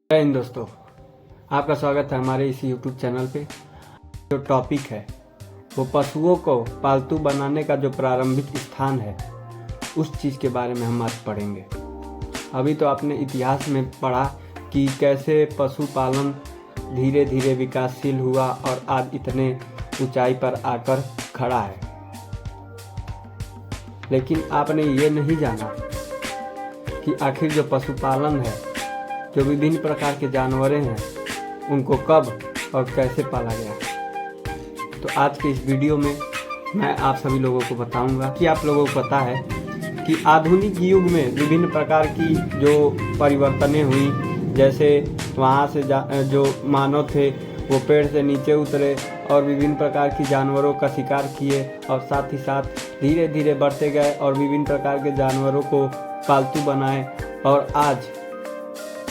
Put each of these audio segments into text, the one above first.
जय हिंद दोस्तों, आपका स्वागत है हमारे इस YouTube चैनल पे। जो टॉपिक है वो पशुओं को पालतू बनाने का जो प्रारंभिक स्थान है उस चीज़ के बारे में हम आज पढ़ेंगे। अभी तो आपने इतिहास में पढ़ा कि कैसे पशुपालन धीरे धीरे विकासशील हुआ और आज इतने ऊंचाई पर आकर खड़ा है। लेकिन आपने ये नहीं जाना कि आखिर जो पशुपालन है, जो विभिन्न प्रकार के जानवरें हैं, उनको कब और कैसे पाला गया। तो आज के इस वीडियो में मैं आप सभी लोगों को बताऊंगा कि आप लोगों को पता है कि आधुनिक युग में विभिन्न प्रकार की जो परिवर्तनें हुई, जैसे वहाँ से जो मानव थे वो पेड़ से नीचे उतरे और विभिन्न प्रकार की जानवरों का शिकार किए और साथ ही साथ धीरे धीरे बढ़ते गए और विभिन्न प्रकार के जानवरों को पालतू बनाए और आज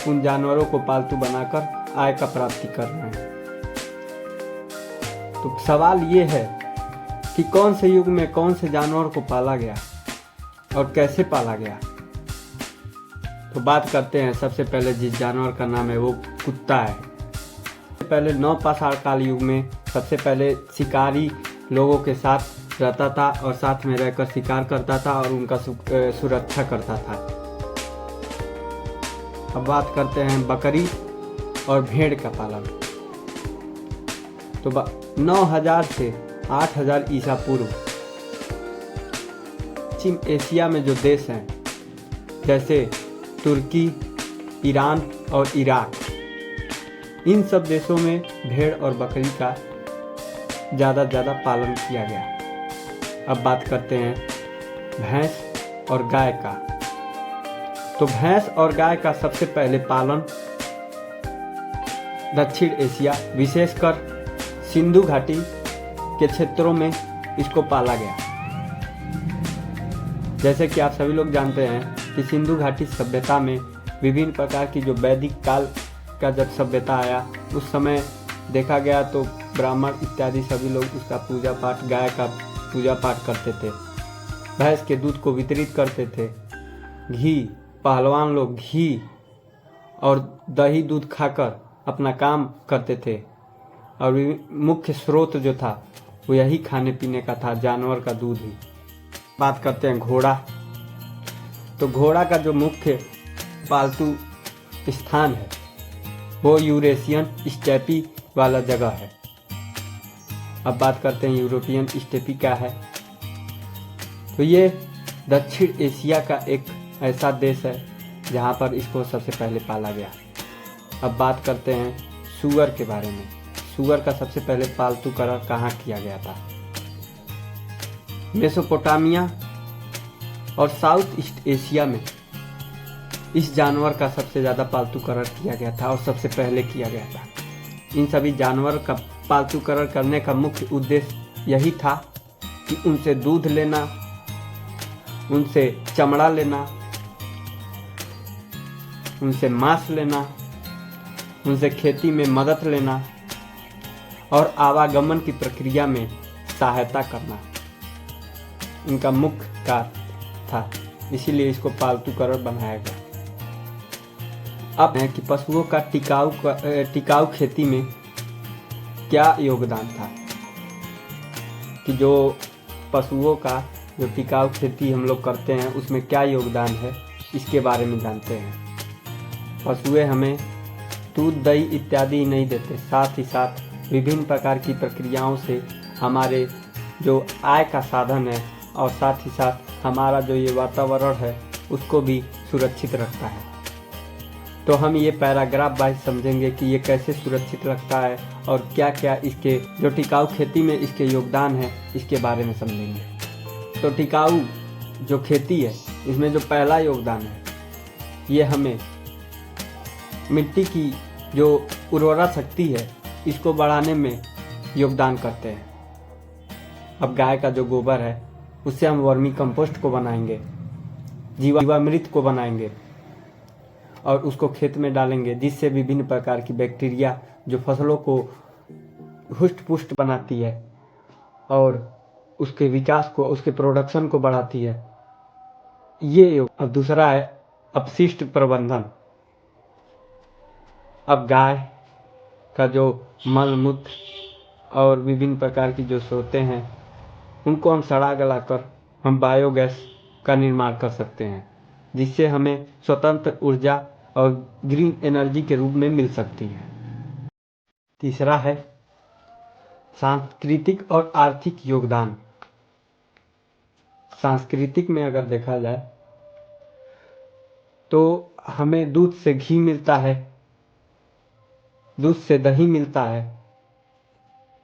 उन जानवरों को पालतू बनाकर आय का प्राप्ति कर रहे हैं। तो सवाल ये है कि कौन से युग में कौन से जानवर को पाला गया और कैसे पाला गया। तो बात करते हैं सबसे पहले जिस जानवर का नाम है वो कुत्ता है। पहले नवपाषाण काल युग में सबसे पहले शिकारी लोगों के साथ रहता था और साथ में रहकर शिकार करता था और उनका सुरक्षा करता था। अब बात करते हैं बकरी और भेड़ का पालन। तो 9000 से 8000 ईसा पूर्व पश्चिम एशिया में जो देश हैं जैसे तुर्की, ईरान और इराक, इन सब देशों में भेड़ और बकरी का ज़्यादा पालन किया गया। अब बात करते हैं भैंस और गाय का। तो भैंस और गाय का सबसे पहले पालन दक्षिण एशिया, विशेषकर सिंधु घाटी के क्षेत्रों में इसको पाला गया। जैसे कि आप सभी लोग जानते हैं कि सिंधु घाटी सभ्यता में विभिन्न प्रकार की जो वैदिक काल का जब सभ्यता आया उस समय देखा गया तो ब्राह्मण इत्यादि सभी लोग उसका पूजा पाठ, गाय का पूजा पाठ करते थे, भैंस के दूध को वितरित करते थे। घी, पहलवान लोग घी और दही दूध खाकर अपना काम करते थे और मुख्य स्रोत जो था वो यही खाने पीने का था, जानवर का दूध ही। बात करते हैं घोड़ा। तो घोड़ा का जो मुख्य पालतू स्थान है वो यूरेशियन स्टेपी वाला जगह है। अब बात करते हैं यूरोपियन स्टेपी क्या है। तो ये दक्षिण एशिया का एक ऐसा देश है जहाँ पर इसको सबसे पहले पाला गया। अब बात करते हैं सूअर के बारे में। सूअर का सबसे पहले पालतूकरण कहाँ किया गया था? मेसोपोटामिया और साउथ ईस्ट एशिया में इस जानवर का सबसे ज़्यादा पालतूकरण किया गया था और सबसे पहले किया गया था। इन सभी जानवर का पालतूकरण करने का मुख्य उद्देश्य यही था कि उनसे दूध लेना, उनसे चमड़ा लेना, उनसे मांस लेना, उनसे खेती में मदद लेना और आवागमन की प्रक्रिया में सहायता करना इनका मुख्य कार्य था। इसीलिए इसको पालतूकरण बनाया गया। अब है कि पशुओं का टिकाऊ खेती में क्या योगदान था, कि जो पशुओं का जो टिकाऊ खेती हम लोग करते हैं उसमें क्या योगदान है, इसके बारे में जानते हैं। पशुएं हमें दूध, दही इत्यादि नहीं देते, साथ ही साथ विभिन्न प्रकार की प्रक्रियाओं से हमारे जो आय का साधन है और साथ ही साथ हमारा जो ये वातावरण है उसको भी सुरक्षित रखता है। तो हम ये पैराग्राफ वाइज समझेंगे कि ये कैसे सुरक्षित रखता है और क्या क्या इसके जो टिकाऊ खेती में इसके योगदान है इसके बारे में समझेंगे। तो टिकाऊ जो खेती है इसमें जो पहला योगदान है ये हमें मिट्टी की जो उर्वरा शक्ति है इसको बढ़ाने में योगदान करते हैं। अब गाय का जो गोबर है उससे हम वर्मी कंपोस्ट को बनाएंगे, जीवामृत को बनाएंगे और उसको खेत में डालेंगे, जिससे विभिन्न प्रकार की बैक्टीरिया जो फसलों को हुष्ट पुष्ट बनाती है और उसके विकास को, उसके प्रोडक्शन को बढ़ाती है। ये अब दूसरा है अपशिष्ट प्रबंधन। अब गाय का जो मल मूत्र और विभिन्न प्रकार की जो स्रोतें हैं उनको हम सड़ा गलाकर हम बायोगैस का निर्माण कर सकते हैं, जिससे हमें स्वतंत्र ऊर्जा और ग्रीन एनर्जी के रूप में मिल सकती है। तीसरा है सांस्कृतिक और आर्थिक योगदान। सांस्कृतिक में अगर देखा जाए तो हमें दूध से घी मिलता है, दूध से दही मिलता है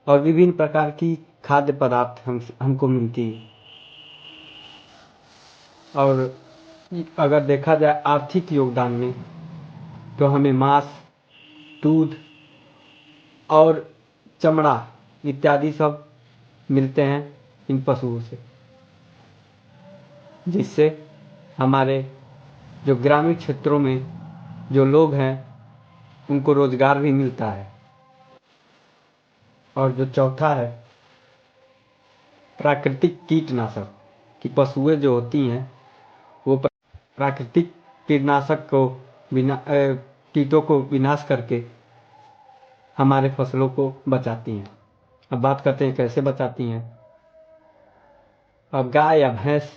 और विभिन्न प्रकार की खाद्य पदार्थ हमको मिलती है। और अगर देखा जाए आर्थिक योगदान में तो हमें मांस, दूध और चमड़ा इत्यादि सब मिलते हैं इन पशुओं से, जिससे हमारे जो ग्रामीण क्षेत्रों में जो लोग हैं उनको रोजगार भी मिलता है। और जो चौथा है प्राकृतिक कीटनाशक, कि पशुएं जो होती हैं वो प्राकृतिक कीटनाशक को कीटों को विनाश करके हमारे फसलों को बचाती हैं। अब बात करते हैं कैसे बचाती हैं। अब गाय या भैंस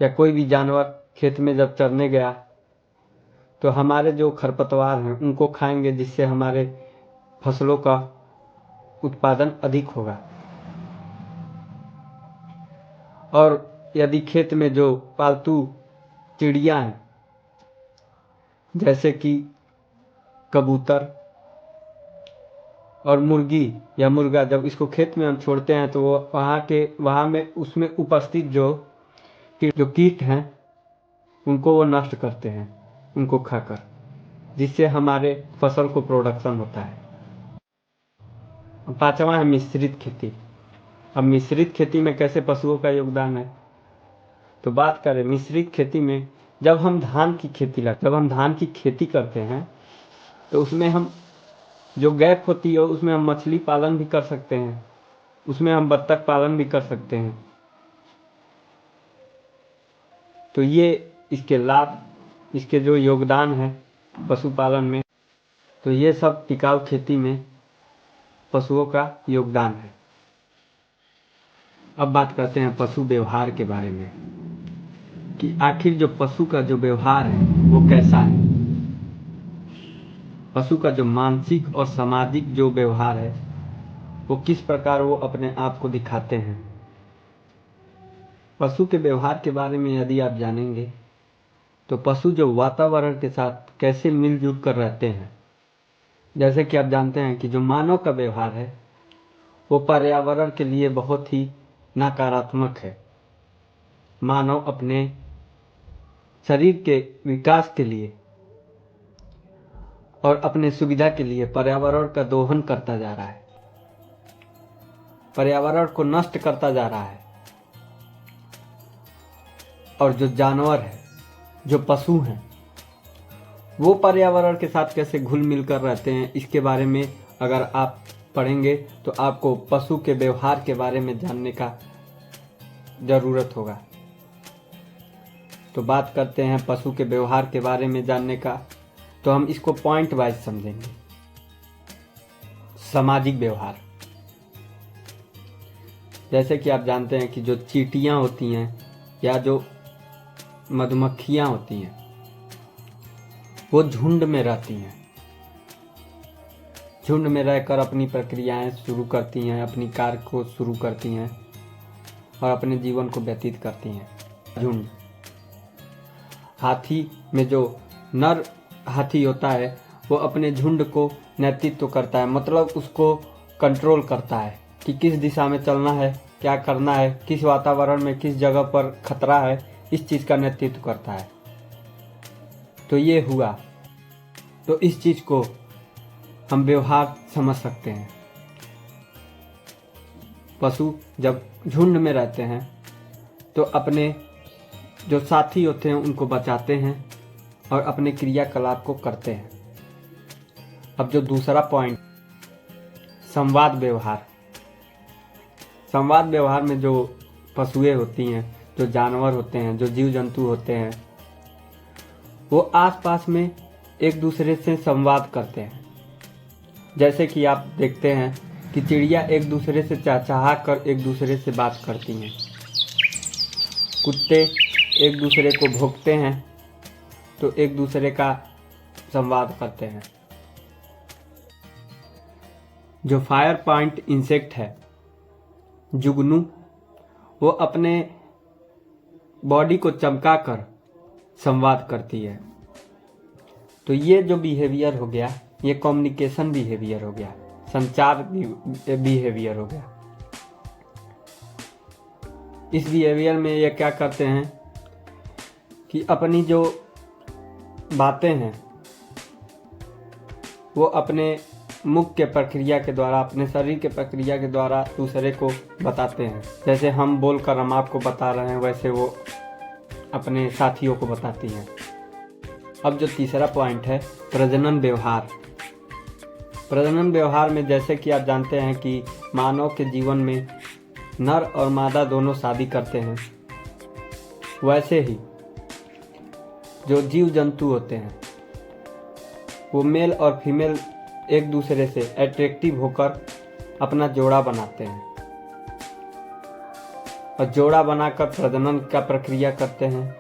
या कोई भी जानवर खेत में जब चरने गया तो हमारे जो खरपतवार हैं उनको खाएंगे, जिससे हमारे फसलों का उत्पादन अधिक होगा। और यदि खेत में जो पालतू चिड़िया हैं जैसे कि कबूतर और मुर्गी या मुर्गा, जब इसको खेत में हम छोड़ते हैं तो वो वहाँ में उसमें उपस्थित जो कीट हैं उनको वो नष्ट करते हैं, उनको खाकर, जिससे हमारे फसल को प्रोडक्शन होता है। पांचवा है मिश्रित खेती। अब मिश्रित खेती में कैसे पशुओं का योगदान है, तो बात करें मिश्रित खेती में, जब हम धान की खेती करते हैं तो उसमें हम जो गैप होती है उसमें हम मछली पालन भी कर सकते हैं, उसमें हम बत्तख पालन भी कर सकते हैं। तो ये इसके लाभ, इसके जो योगदान है पशुपालन में, तो ये सब टिकाऊ खेती में पशुओं का योगदान है। अब बात करते हैं पशु व्यवहार के बारे में, कि आखिर जो पशु का जो व्यवहार है वो कैसा है। पशु का जो मानसिक और सामाजिक जो व्यवहार है वो किस प्रकार वो अपने आप को दिखाते हैं। पशु के व्यवहार के बारे में यदि आप जानेंगे तो पशु जो वातावरण के साथ कैसे मिलजुल कर रहते हैं, जैसे कि आप जानते हैं कि जो मानव का व्यवहार है वो पर्यावरण के लिए बहुत ही नकारात्मक है। मानव अपने शरीर के विकास के लिए और अपने सुविधा के लिए पर्यावरण का दोहन करता जा रहा है, पर्यावरण को नष्ट करता जा रहा है। और जो जानवर है, जो पशु हैं, वो पर्यावरण के साथ कैसे घुल मिल कर रहते हैं, इसके बारे में अगर आप पढ़ेंगे तो आपको पशु के व्यवहार के बारे में जानने का जरूरत होगा। तो बात करते हैं पशु के व्यवहार के बारे में जानने का, तो हम इसको पॉइंट वाइज समझेंगे। सामाजिक व्यवहार, जैसे कि आप जानते हैं कि जो चींटियां होती हैं या जो मधुमक्खियां होती हैं वो झुंड में रहती हैं, झुंड में रहकर अपनी प्रक्रियाएं शुरू करती हैं, अपनी कार्य को शुरू करती हैं और अपने जीवन को व्यतीत करती हैं। झुंड, हाथी में जो नर हाथी होता है वो अपने झुंड को नेतृत्व करता है, मतलब उसको कंट्रोल करता है कि किस दिशा में चलना है, क्या करना है, किस वातावरण में किस जगह पर खतरा है, इस चीज का नेतृत्व करता है। तो ये हुआ, तो इस चीज को हम व्यवहार समझ सकते हैं। पशु जब झुंड में रहते हैं तो अपने जो साथी होते हैं उनको बचाते हैं और अपने क्रियाकलाप को करते हैं। अब जो दूसरा पॉइंट, संवाद व्यवहार। संवाद व्यवहार में जो पशुएं होती हैं, जो जानवर होते हैं, जो जीव जंतु होते हैं, वो आसपास में एक दूसरे से संवाद करते हैं। जैसे कि आप देखते हैं कि चिड़िया एक दूसरे से चहचहा कर एक दूसरे से बात करती हैं, कुत्ते एक दूसरे को भौंकते हैं तो एक दूसरे का संवाद करते हैं। जो फायर पॉइंट इंसेक्ट है जुगनू, वो अपने बॉडी को चमकाकर संवाद करती है। तो ये जो बिहेवियर हो गया, ये कम्युनिकेशन बिहेवियर हो गया, संचार बिहेवियर हो गया। इस बिहेवियर में ये क्या करते हैं कि अपनी जो बातें हैं वो अपने मुख के प्रक्रिया के द्वारा, अपने शरीर के प्रक्रिया के द्वारा दूसरे को बताते हैं। जैसे हम बोलकर हम आपको बता रहे हैं, वैसे वो अपने साथियों को बताती हैं। अब जो तीसरा पॉइंट है, प्रजनन व्यवहार। प्रजनन व्यवहार में जैसे कि आप जानते हैं कि मानव के जीवन में नर और मादा दोनों शादी करते हैं, वैसे ही जो जीव जंतु होते हैं वो मेल और फीमेल एक दूसरे से अट्रैक्टिव होकर अपना जोड़ा बनाते हैं और जोड़ा बनाकर प्रजनन का प्रक्रिया करते हैं।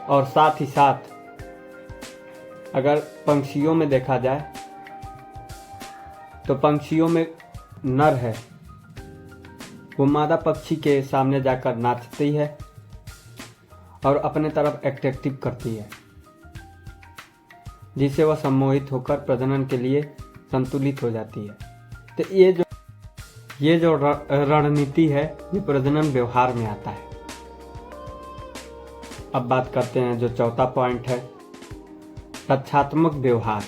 और साथ ही साथ अगर पंछियों में देखा जाए तो पंछियों में नर है, वो मादा पक्षी के सामने जाकर नाचती है और अपने तरफ अट्रैक्टिव करती है, जिससे वह सम्मोहित होकर प्रजनन के लिए संतुलित हो जाती है। तो ये जो रणनीति है ये प्रजनन व्यवहार में आता है। अब बात करते हैं जो चौथा पॉइंट है, रक्षात्मक व्यवहार।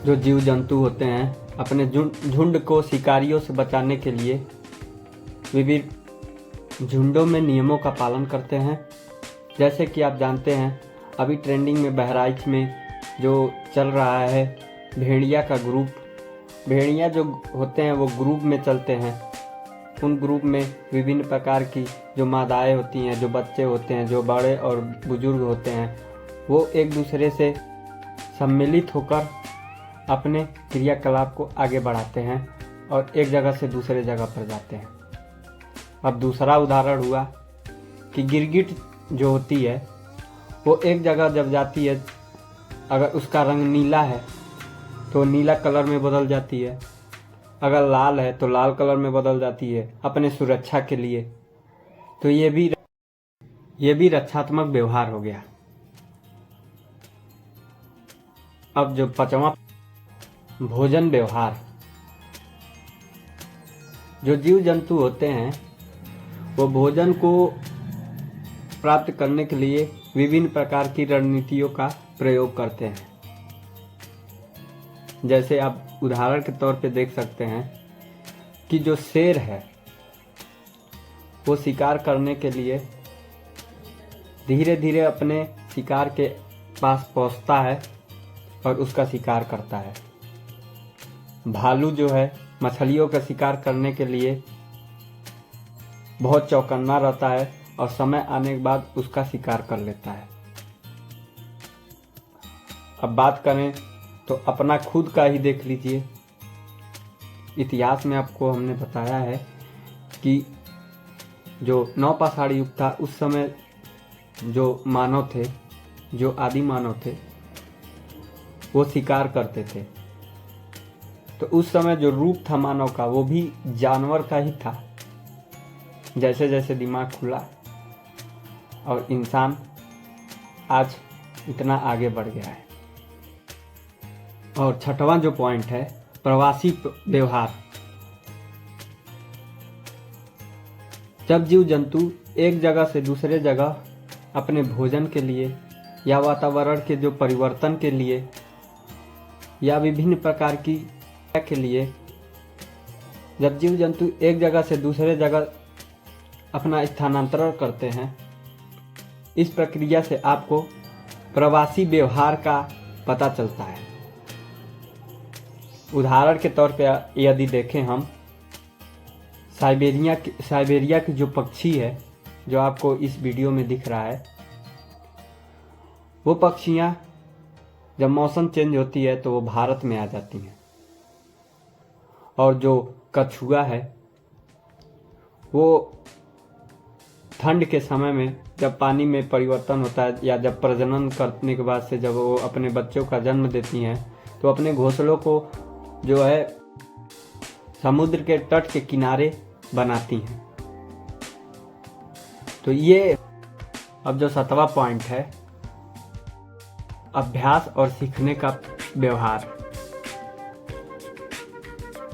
जो जीव जंतु होते हैं अपने झुंड को शिकारियों से बचाने के लिए विभिन्न झुंडों में नियमों का पालन करते हैं। जैसे कि आप जानते हैं अभी ट्रेंडिंग में बहराइच में जो चल रहा है भेड़िया का ग्रुप। भेड़िया जो होते हैं वो ग्रुप में चलते हैं। उन ग्रुप में विभिन्न प्रकार की जो मादाएं होती हैं, जो बच्चे होते हैं, जो बड़े और बुजुर्ग होते हैं, वो एक दूसरे से सम्मिलित होकर अपने क्रियाकलाप को आगे बढ़ाते हैं और एक जगह से दूसरे जगह पर जाते हैं। अब दूसरा उदाहरण हुआ कि गिरगिट जो होती है वो एक जगह जब जाती है, अगर उसका रंग नीला है तो नीला कलर में बदल जाती है, अगर लाल है तो लाल कलर में बदल जाती है अपने सुरक्षा के लिए। तो ये भी रक्षात्मक व्यवहार हो गया। अब जो पांचवा, भोजन व्यवहार। जो जीव जंतु होते हैं वो भोजन को प्राप्त करने के लिए विभिन्न प्रकार की रणनीतियों का प्रयोग करते हैं। जैसे आप उदाहरण के तौर पे देख सकते हैं कि जो शेर है वो शिकार करने के लिए धीरे धीरे अपने शिकार के पास पहुंचता है और उसका शिकार करता है। भालू जो है मछलियों का शिकार करने के लिए बहुत चौकन्ना रहता है और समय आने के बाद उसका शिकार कर लेता है। अब बात करें तो अपना खुद का ही देख लीजिए। इतिहास में आपको हमने बताया है कि जो नवपाषाण युग था उस समय जो मानव थे, जो आदि मानव थे, वो शिकार करते थे। तो उस समय जो रूप था मानव का वो भी जानवर का ही था। जैसे जैसे दिमाग खुला और इंसान आज इतना आगे बढ़ गया है। और छठवां जो पॉइंट है, प्रवासी व्यवहार। जब जीव जंतु एक जगह से दूसरे जगह अपने भोजन के लिए या वातावरण के जो परिवर्तन के लिए या विभिन्न प्रकार की के लिए, जब जीव जंतु एक जगह से दूसरे जगह अपना स्थानांतरण करते हैं, इस प्रक्रिया से आपको प्रवासी व्यवहार का पता चलता है। उदाहरण के तौर पर यदि देखें हम, साइबेरिया की जो पक्षी है जो आपको इस वीडियो में दिख रहा है, वो पक्षियाँ जब मौसम चेंज होती है तो वो भारत में आ जाती हैं, और जो कछुआ है वो ठंड के समय में जब पानी में परिवर्तन होता है या जब प्रजनन करने के बाद से जब वो अपने बच्चों का जन्म देती हैं तो अपने घोंसलों को जो है समुद्र के तट के किनारे बनाती हैं। तो ये अब जो 7वां पॉइंट है, अभ्यास और सीखने का व्यवहार।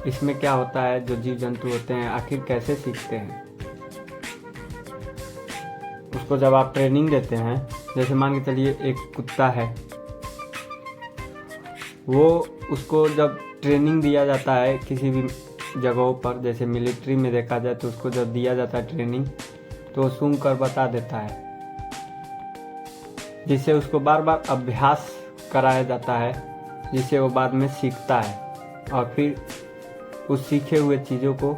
इसमें क्या होता है, जो जीव जंतु होते हैं आखिर कैसे सीखते हैं। उसको जब आप ट्रेनिंग देते हैं, जैसे मान के चलिए एक कुत्ता है, वो उसको जब ट्रेनिंग दिया जाता है किसी भी जगहों पर, जैसे मिलिट्री में देखा जाए तो उसको जब दिया जाता है ट्रेनिंग तो वो सूंघ कर बता देता है, जिससे उसको बार बार अभ्यास कराया जाता है, जिससे वो बाद में सीखता है और फिर उस सीखे हुए चीज़ों को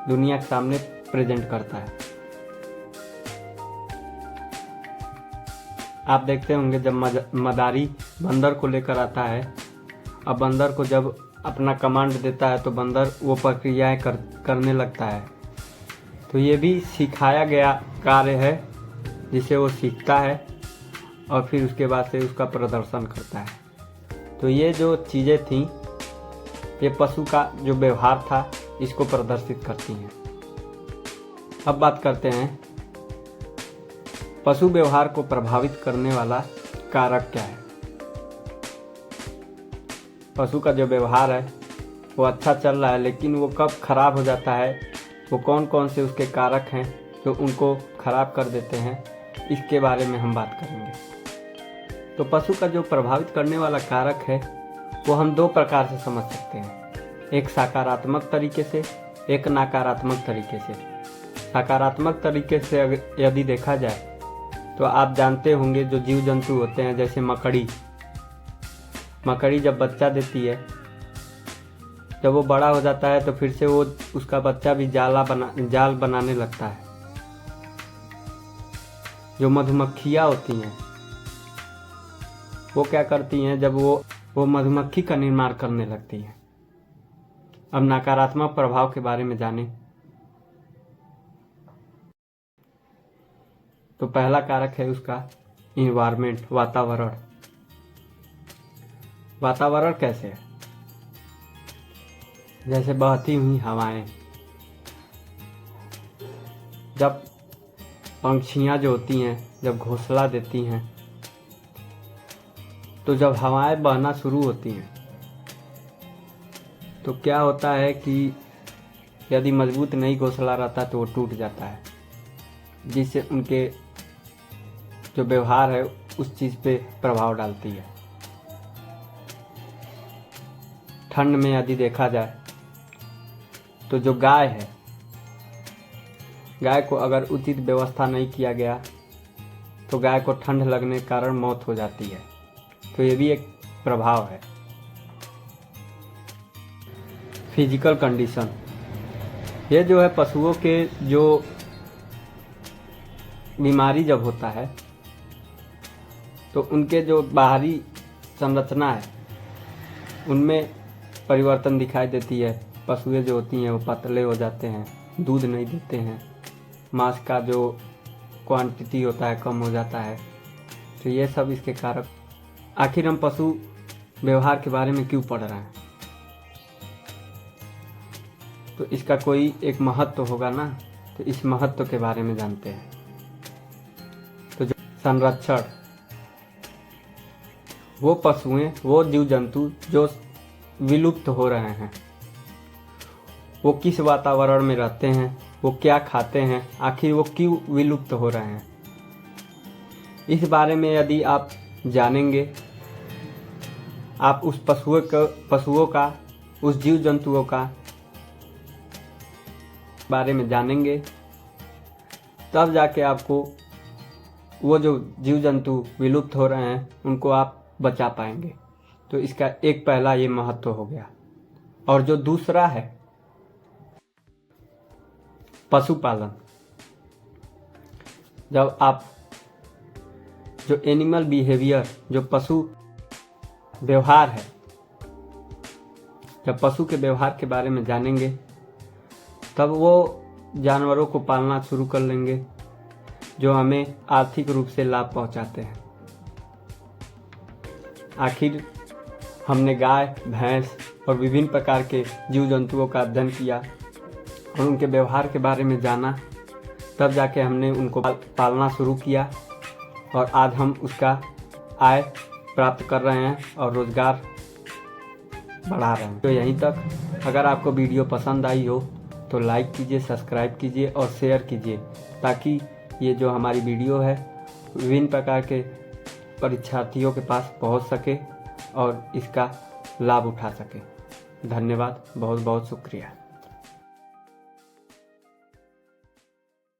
दुनिया के सामने प्रेजेंट करता है। आप देखते होंगे जब मदारी बंदर को लेकर आता है, अब बंदर को जब अपना कमांड देता है तो बंदर वो प्रक्रियाएं करने लगता है। तो ये भी सिखाया गया कार्य है जिसे वो सीखता है और फिर उसके बाद से उसका प्रदर्शन करता है। तो ये जो चीज़ें थीं ये पशु का जो व्यवहार था इसको प्रदर्शित करती हैं। अब बात करते हैं पशु व्यवहार को प्रभावित करने वाला कारक क्या है। पशु का जो व्यवहार है वो अच्छा चल रहा है, लेकिन वो कब खराब हो जाता है, वो कौन कौन से उसके कारक हैं जो उनको खराब कर देते हैं, इसके बारे में हम बात करेंगे। तो पशु का जो प्रभावित करने वाला कारक है वो हम 2 प्रकार से समझ सकते हैं, एक सकारात्मक तरीके से, एक नकारात्मक तरीके से। सकारात्मक तरीके से यदि देखा जाए तो आप जानते होंगे जो जीव जंतु होते हैं, जैसे मकड़ी जब बच्चा देती है, जब वो बड़ा हो जाता है तो फिर से वो उसका बच्चा भी जाल बनाने लगता है। जो मधुमक्खियाँ होती हैं वो क्या करती हैं, जब वो मधुमक्खी का निर्माण करने लगती हैं। अब नकारात्मक प्रभाव के बारे में जानें तो पहला कारक है उसका इन्वायरमेंट, वातावरण। वातावरण कैसे है, जैसे बहती हुई हवाएं। जब पंछियां जो होती हैं जब घोंसला देती हैं तो जब हवाएं बहना शुरू होती हैं तो क्या होता है कि यदि मजबूत नहीं घोंसला रहता तो वो टूट जाता है, जिससे उनके जो व्यवहार है उस चीज़ पे प्रभाव डालती है। ठंड में यदि देखा जाए तो जो गाय है, गाय को अगर उचित व्यवस्था नहीं किया गया तो गाय को ठंड लगने के कारण मौत हो जाती है। तो ये भी एक प्रभाव है। फिजिकल कंडीशन, ये जो है पशुओं के जो बीमारी जब होता है तो उनके जो बाहरी संरचना है उनमें परिवर्तन दिखाई देती है। पशुएं जो होती हैं वो पतले हो जाते हैं, दूध नहीं देते हैं, मांस का जो क्वांटिटी होता है कम हो जाता है। तो ये सब इसके कारक। आखिर हम पशु व्यवहार के बारे में क्यों पढ़ रहे हैं, तो इसका कोई एक महत्व होगा ना, तो इस महत्व के बारे में जानते हैं। तो जो संरक्षण, वो पशुएं, वो जीव जंतु जो विलुप्त हो रहे हैं, वो किस वातावरण में रहते हैं, वो क्या खाते हैं, आखिर वो क्यों विलुप्त हो रहे हैं, इस बारे में यदि आप जानेंगे, आप उस पशुओं का उस जीव जंतुओं का बारे में जानेंगे, तब जाके आपको वो जो जीव जंतु विलुप्त हो रहे हैं उनको आप बचा पाएंगे। तो इसका एक पहला ये महत्व हो गया। और जो दूसरा है पशुपालन, जब आप जो एनिमल बिहेवियर, जो पशु व्यवहार है, जब पशु के व्यवहार के बारे में जानेंगे तब वो जानवरों को पालना शुरू कर लेंगे जो हमें आर्थिक रूप से लाभ पहुंचाते हैं। आखिर हमने गाय, भैंस और विभिन्न प्रकार के जीव जंतुओं का अध्ययन किया और उनके व्यवहार के बारे में जाना, तब जाके हमने उनको पालना शुरू किया और आज हम उसका आय प्राप्त कर रहे हैं और रोजगार बढ़ा रहे हैं। तो यहीं तक। अगर आपको वीडियो पसंद आई हो तो लाइक कीजिए, सब्सक्राइब कीजिए और शेयर कीजिए, ताकि ये जो हमारी वीडियो है विभिन्न प्रकार के परीक्षार्थियों के पास पहुंच सके और इसका लाभ उठा सके। धन्यवाद, बहुत बहुत शुक्रिया।